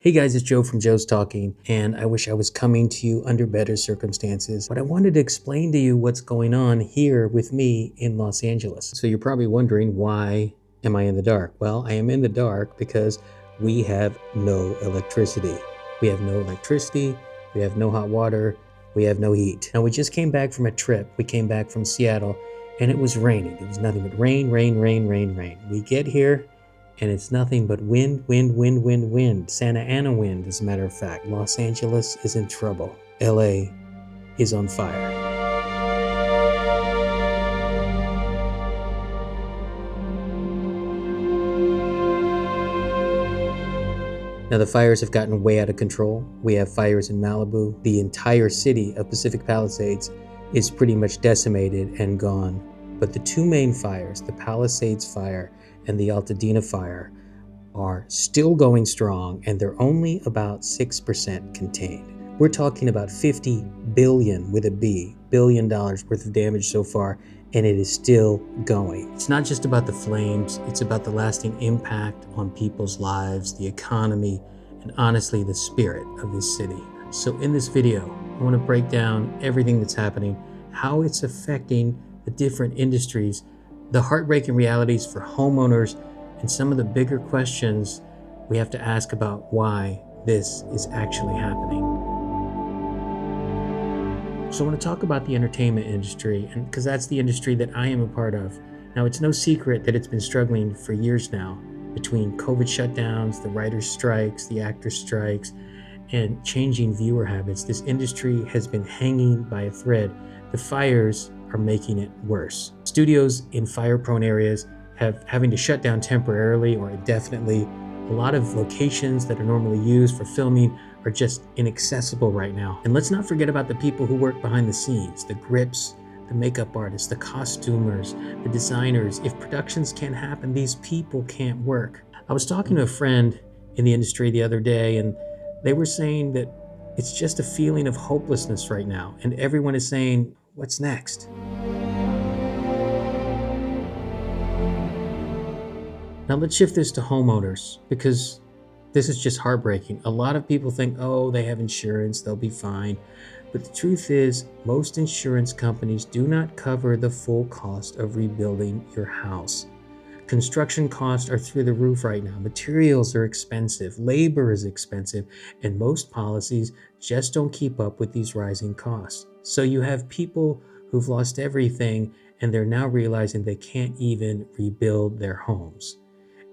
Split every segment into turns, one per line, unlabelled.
Hey guys, it's Joe from Joe's Talking, and I wish I was coming to you under better circumstances, but I wanted to explain to you what's going on here with me in Los Angeles. So you're probably wondering, why am I in the dark? Well, I am in the dark because we have no electricity. We have no electricity, we have no hot water, we have no heat. Now, we just came back from a trip. We came back from Seattle, and it was raining. It was nothing but rain. We get here, and it's nothing but wind. Santa Ana wind, as a matter of fact. Los Angeles is in trouble. LA is on fire. Now, the fires have gotten way out of control. We have fires in Malibu. The entire city of Pacific Palisades is pretty much decimated and gone. But the two main fires, the Palisades fire and the Altadena fire, are still going strong, and they're only about 6% contained. We're talking about $50 billion, with a B, $billion worth of damage so far, and it is still going. It's not just about the flames, it's about the lasting impact on people's lives, the economy, and honestly, the spirit of this city. So in this video, I want to break down everything that's happening, how it's affecting the different industries, the heartbreaking realities for homeowners, and some of the bigger questions we have to ask about why this is actually happening. So I want to talk about the entertainment industry, and because that's the industry that I am a part of. Now, it's no secret that it's been struggling for years now between COVID shutdowns, the writers' strikes, the actors' strikes, and changing viewer habits. This industry has been hanging by a thread. The fires are making it worse. Studios in fire-prone areas having to shut down temporarily or indefinitely. A lot of locations that are normally used for filming are just inaccessible right now. And let's not forget about the people who work behind the scenes, the grips, the makeup artists, the costumers, the designers. If productions can't happen, these people can't work. I was talking to a friend in the industry the other day, and they were saying that it's just a feeling of hopelessness right now. And everyone is saying, what's next? Now let's shift this to homeowners, because this is just heartbreaking. A lot of people think, oh, they have insurance, they'll be fine. But the truth is, most insurance companies do not cover the full cost of rebuilding your house. Construction costs are through the roof right now. Materials are expensive, labor is expensive, and most policies just don't keep up with these rising costs. So you have people who've lost everything, and they're now realizing they can't even rebuild their homes.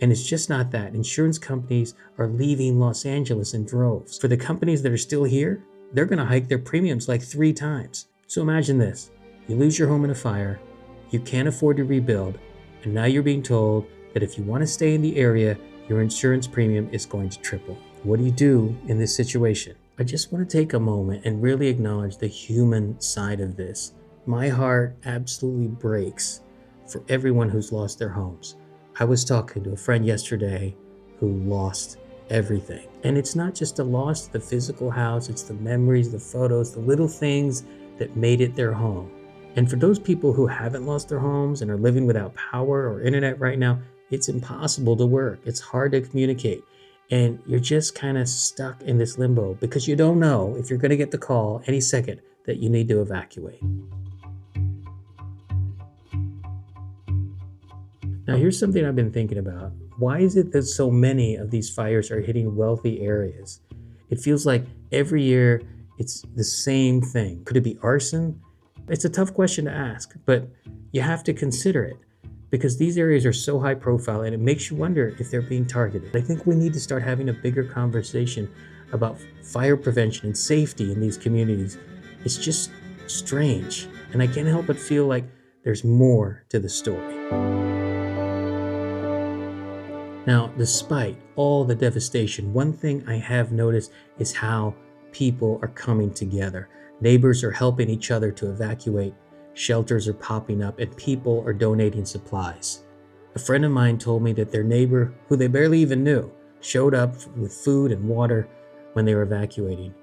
And it's just not that. Insurance companies are leaving Los Angeles in droves. For the companies that are still here, they're going to hike their premiums like 3 times. So imagine this. You lose your home in a fire, you can't afford to rebuild, and now you're being told that if you want to stay in the area, your insurance premium is going to triple. What do you do in this situation? I just want to take a moment and really acknowledge the human side of this. My heart absolutely breaks for everyone who's lost their homes. I was talking to a friend yesterday who lost everything. And it's not just a loss to the physical house, it's the memories, the photos, the little things that made it their home. And for those people who haven't lost their homes and are living without power or internet right now, it's impossible to work. It's hard to communicate. And you're just kind of stuck in this limbo because you don't know if you're going to get the call any second that you need to evacuate. Now, here's something I've been thinking about. Why is it that so many of these fires are hitting wealthy areas? It feels like every year it's the same thing. Could it be arson? It's a tough question to ask, but you have to consider it because these areas are so high profile, and it makes you wonder if they're being targeted. I think we need to start having a bigger conversation about fire prevention and safety in these communities. It's just strange, and I can't help but feel like there's more to the story. Now, despite all the devastation, one thing I have noticed is how people are coming together. Neighbors are helping each other to evacuate, shelters are popping up, and people are donating supplies. A friend of mine told me that their neighbor, who they barely even knew, showed up with food and water when they were evacuating.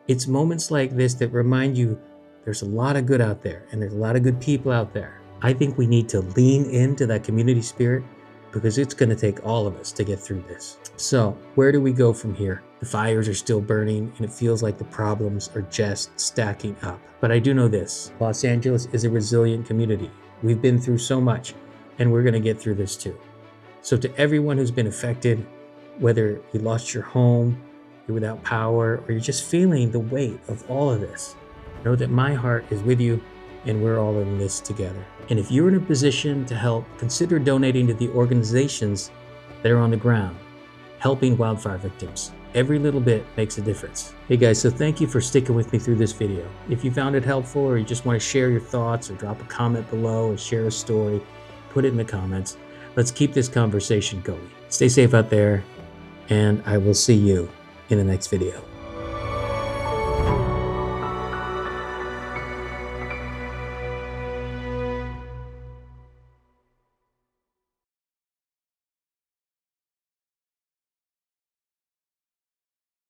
It's moments like this that remind you there's a lot of good out there, and there's a lot of good people out there. I think we need to lean into that community spirit because it's going to take all of us to get through this. So where do we go from here? The fires are still burning, and it feels like the problems are just stacking up. But I do know this: Los Angeles is a resilient community. We've been through so much, and we're going to get through this too. So to everyone who's been affected, whether you lost your home, you're without power, or you're just feeling the weight of all of this, know that my heart is with you, and we're all in this together. And if you're in a position to help, consider donating to the organizations that are on the ground, helping wildfire victims. Every little bit makes a difference. Hey guys, so thank you for sticking with me through this video. If you found it helpful, or you just want to share your thoughts, or drop a comment below, or share a story, put it in the comments. Let's keep this conversation going. Stay safe out there, and I will see you in the next video.